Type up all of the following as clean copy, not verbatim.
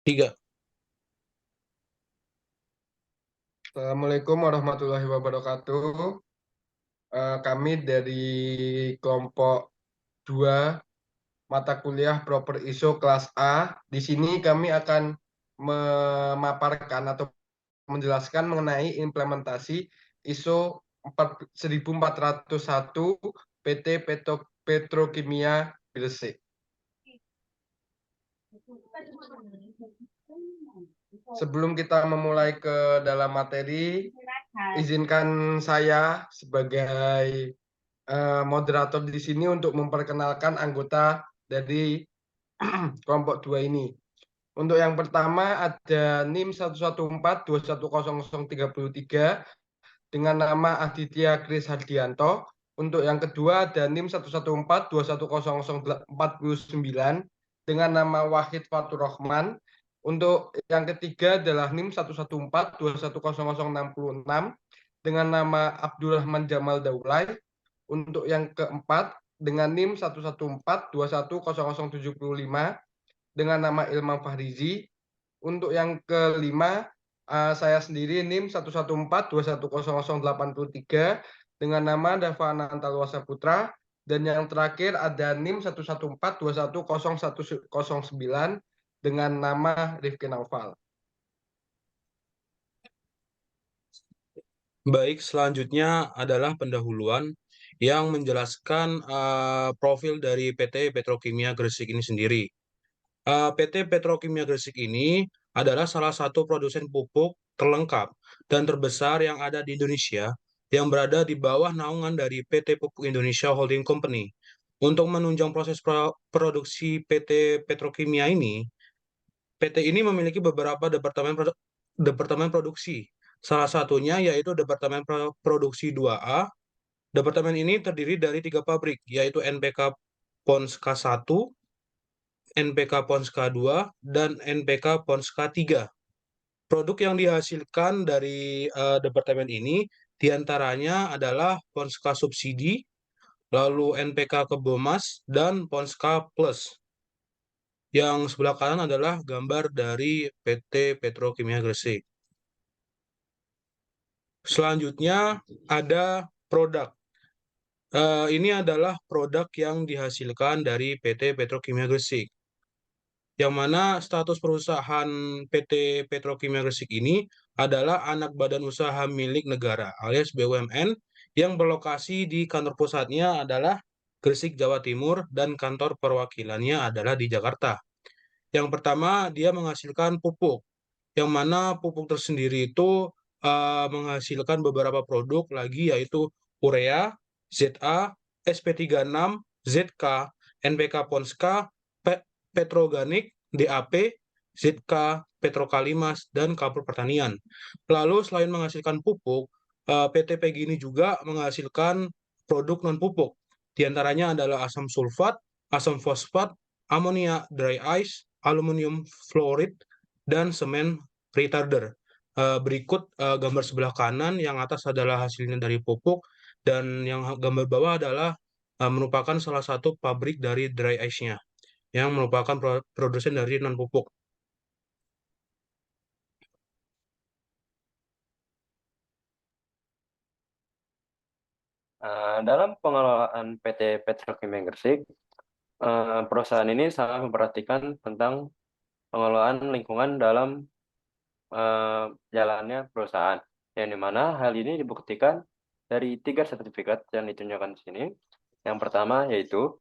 Tiga. Assalamualaikum warahmatullahi wabarakatuh. Kami dari kelompok 2 mata kuliah Proper ISO kelas A. Di sini kami akan memaparkan atau menjelaskan mengenai implementasi ISO 1401 PT Petrokimia Gresik. Sebelum kita memulai ke dalam materi, izinkan saya sebagai moderator di sini untuk memperkenalkan anggota dari kelompok 2 ini. Untuk yang pertama ada NIM 114210033 dengan nama Aditya Kris Hardianto. Untuk yang kedua ada NIM 114210049 dengan nama Wahid Fatur Rahman. Untuk yang ketiga adalah NIM 114210066 dengan nama Abdurrahman Jamal Daulay. Untuk yang keempat dengan NIM 114210075 dengan nama Ilman Fahrizi. Untuk yang kelima saya sendiri NIM 114210083 dengan nama Dava Anantaluasa Putra. Dan yang terakhir ada NIM 114210109 dengan nama Rifki Naufal. Baik, selanjutnya adalah pendahuluan yang menjelaskan profil dari PT Petrokimia Gresik ini sendiri. PT Petrokimia Gresik ini adalah salah satu produsen pupuk terlengkap dan terbesar yang ada di Indonesia yang berada di bawah naungan dari PT Pupuk Indonesia Holding Company. Untuk menunjang proses produksi PT Petrokimia ini, PT ini memiliki beberapa departemen produksi. Salah satunya yaitu Departemen Produksi 2A. Departemen ini terdiri dari tiga pabrik, yaitu NPK Ponska 1, NPK Ponska 2, dan NPK Ponska 3. Produk yang dihasilkan dari departemen ini diantaranya adalah Ponska Subsidi, lalu NPK Kebomas, dan Ponska Plus. Yang sebelah kanan adalah gambar dari PT Petrokimia Gresik. Selanjutnya ada produk. Ini adalah produk yang dihasilkan dari PT Petrokimia Gresik, yang mana status perusahaan PT Petrokimia Gresik ini adalah anak badan usaha milik negara alias BUMN yang berlokasi di kantor pusatnya adalah Gresik, Jawa Timur, dan kantor perwakilannya adalah di Jakarta. Yang pertama, dia menghasilkan pupuk, yang mana pupuk tersendiri itu menghasilkan beberapa produk lagi yaitu urea, ZA, SP36, ZK, NPK Ponska, Petroganik, DAP, ZK, Petrokalimas, dan Kapur Pertanian. Lalu selain menghasilkan pupuk, PT PEG ini juga menghasilkan produk non-pupuk. Di antaranya adalah asam sulfat, asam fosfat, amonia dry ice, aluminium fluoride, dan semen retarder. Berikut gambar sebelah kanan, yang atas adalah hasilnya dari pupuk, dan yang gambar bawah adalah merupakan salah satu pabrik dari dry ice-nya, yang merupakan produsen dari non-pupuk. Dalam pengelolaan PT Petrokimia Gresik, perusahaan ini sangat memperhatikan tentang pengelolaan lingkungan dalam jalannya perusahaan, yang dimana hal ini dibuktikan dari tiga sertifikat yang ditunjukkan di sini. Yang pertama yaitu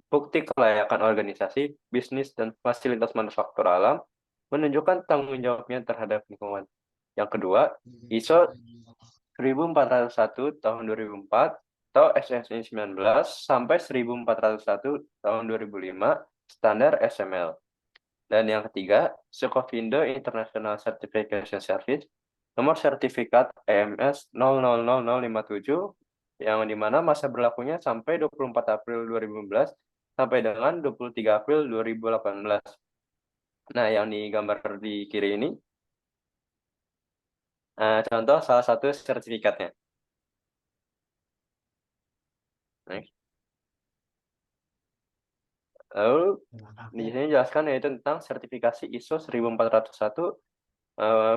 bukti kelayakan organisasi, bisnis, dan fasilitas manufaktur alam menunjukkan tanggung jawabnya terhadap lingkungan. Yang kedua, ISO 1401 tahun 2004 atau SSI 19 sampai 1401 tahun 2005 standar SML. Dan yang ketiga, Secovindo International Certification Service nomor sertifikat EMS 000057 yang dimana masa berlakunya sampai 24 April 2015 sampai dengan 23 April 2018. Nah, yang digambar di kiri ini contoh salah satu sertifikatnya. Lalu di sini jelaskan yaitu tentang sertifikasi ISO 1401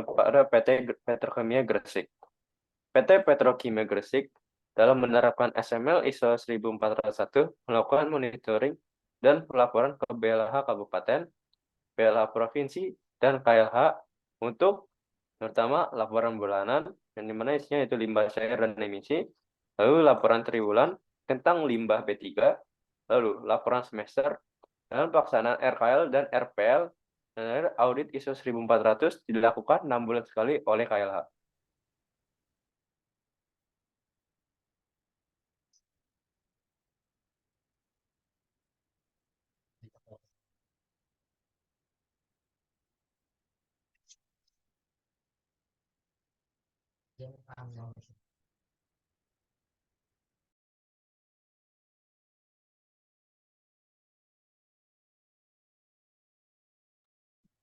pada PT Petrokimia Gresik. PT Petrokimia Gresik dalam menerapkan SML ISO 1401 melakukan monitoring dan pelaporan ke BLH Kabupaten, BLH Provinsi, dan KLH untuk pertama laporan bulanan yang dimana isinya itu limbah cair dan emisi, lalu laporan triwulan tentang limbah B3, lalu laporan semester dalam pelaksanaan RKL dan RPL, dan audit ISO 1400 dilakukan 6 bulan sekali oleh KLH.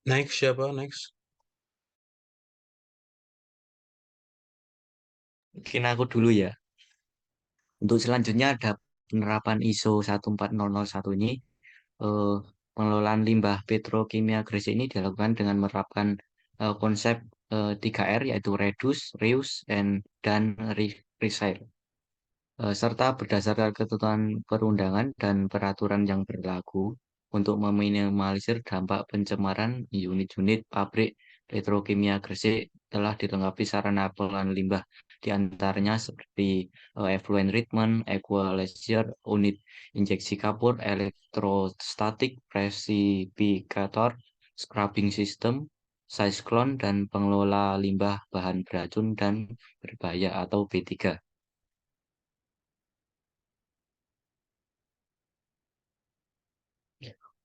Next siapa? Next. Mungkin aku dulu ya. Untuk selanjutnya ada penerapan ISO 14001 ini. eh, Pengelolaan limbah petrokimia Gresik ini dilakukan dengan menerapkan konsep 3R yaitu reduce, reuse, dan recycle. Serta berdasarkan ketentuan perundangan dan peraturan yang berlaku untuk meminimalisir dampak pencemaran unit-unit pabrik petrokimia Gresik telah dilengkapi sarana pengelolaan limbah di antaranya seperti effluent treatment, equalizer, unit injeksi kapur, elektrostatik, precipitator, scrubbing system, cyclone, dan pengelola limbah bahan beracun dan berbahaya atau B3.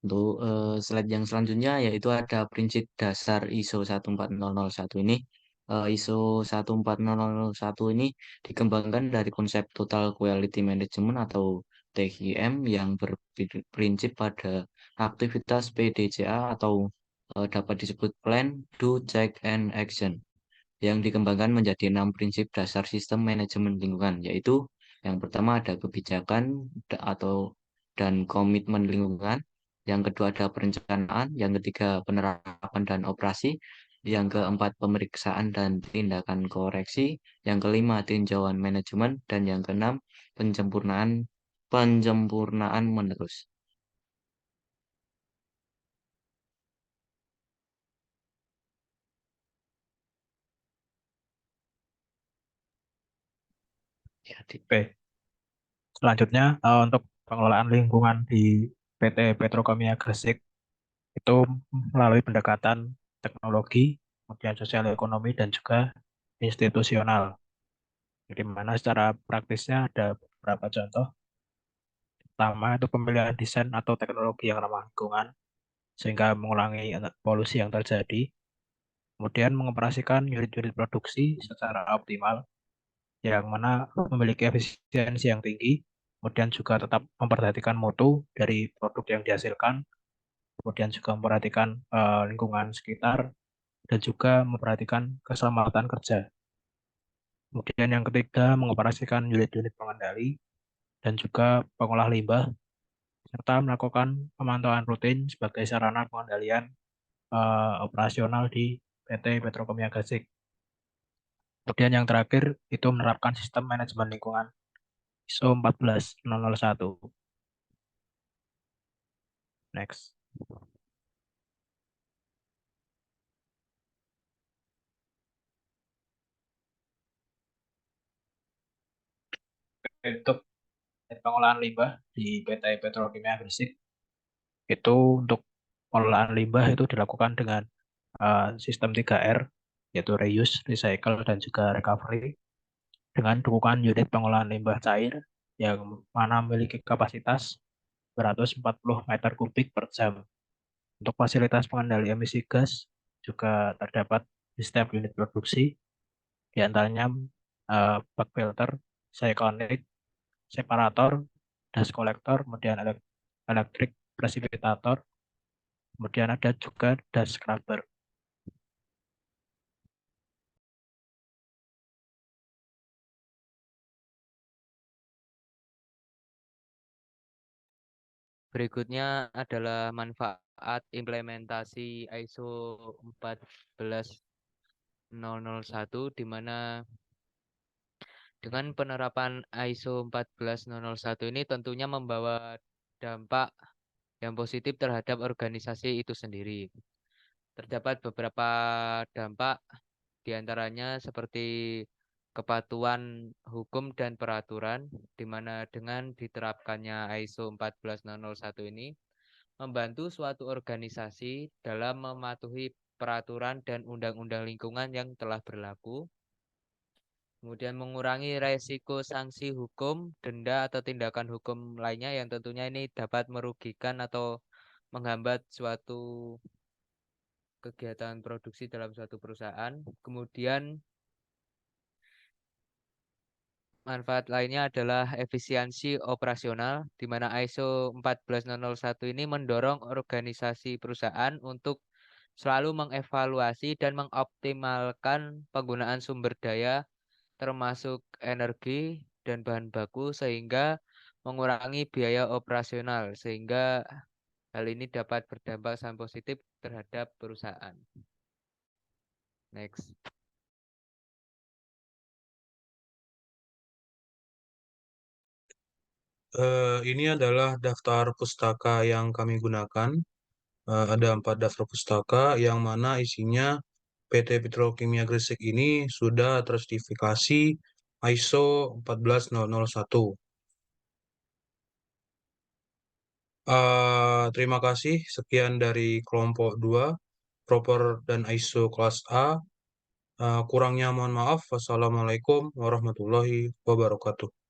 Untuk slide yang selanjutnya yaitu ada prinsip dasar ISO 14001 ini. ISO 14001 ini dikembangkan dari konsep Total Quality Management atau TQM yang berprinsip pada aktivitas PDCA atau dapat disebut Plan, Do, Check, and Action yang dikembangkan menjadi 6 prinsip dasar sistem manajemen lingkungan, yaitu yang pertama ada kebijakan atau dan komitmen lingkungan, yang kedua ada perencanaan, yang ketiga penerapan dan operasi, yang keempat pemeriksaan dan tindakan koreksi, yang kelima tinjauan manajemen, dan yang keenam penyempurnaan penyempurnaan menerus. Ya, Oke, selanjutnya untuk pengelolaan lingkungan di PT Petrokimia Gresik itu melalui pendekatan teknologi, kemudian sosial ekonomi dan juga institusional. Jadi mana secara praktisnya ada beberapa contoh. Pertama itu pemilihan desain atau teknologi yang ramah lingkungan sehingga mengurangi polusi yang terjadi. Kemudian mengoperasikan unit-unit produksi secara optimal yang mana memiliki efisiensi yang tinggi, kemudian juga tetap memperhatikan mutu dari produk yang dihasilkan, kemudian juga memperhatikan lingkungan sekitar, dan juga memperhatikan keselamatan kerja. Kemudian yang ketiga, mengoperasikan unit-unit pengendali dan juga pengolah limbah, serta melakukan pemantauan rutin sebagai sarana pengendalian operasional di PT Petrokimia Gresik. Kemudian yang terakhir itu menerapkan sistem manajemen lingkungan ISO 14001. Next. Untuk pengolahan limbah di PT Petrokimia Gresik itu untuk pengelolaan limbah itu dilakukan dengan sistem 3R yaitu reuse, recycle, dan juga recovery dengan dukungan unit pengolahan limbah cair yang mana memiliki kapasitas 240 meter kubik per jam. Untuk fasilitas pengendali emisi gas juga terdapat di setiap unit produksi, di antaranya bag filter, cyclonic, separator, dust collector, kemudian elektrik precipitator, kemudian ada juga dust scrubber. Berikutnya adalah manfaat implementasi ISO 14001, di mana dengan penerapan ISO 14001 ini tentunya membawa dampak yang positif terhadap organisasi itu sendiri. Terdapat beberapa dampak, diantaranya seperti kepatuhan hukum dan peraturan, di mana dengan diterapkannya ISO 14001 ini membantu suatu organisasi dalam mematuhi peraturan dan undang-undang lingkungan yang telah berlaku. Kemudian mengurangi resiko sanksi hukum, denda, atau tindakan hukum lainnya yang tentunya ini dapat merugikan atau menghambat suatu kegiatan produksi dalam suatu perusahaan. Kemudian manfaat lainnya adalah efisiensi operasional, di mana ISO 14001 ini mendorong organisasi perusahaan untuk selalu mengevaluasi dan mengoptimalkan penggunaan sumber daya termasuk energi dan bahan baku sehingga mengurangi biaya operasional, sehingga hal ini dapat berdampak sangat positif terhadap perusahaan. Next. Ini adalah daftar pustaka yang kami gunakan. Ada 4 daftar pustaka yang mana isinya PT Petrokimia Gresik ini sudah tersertifikasi ISO 14001. Terima kasih. Sekian dari kelompok 2, Proper dan ISO kelas A. Kurangnya mohon maaf. Wassalamualaikum warahmatullahi wabarakatuh.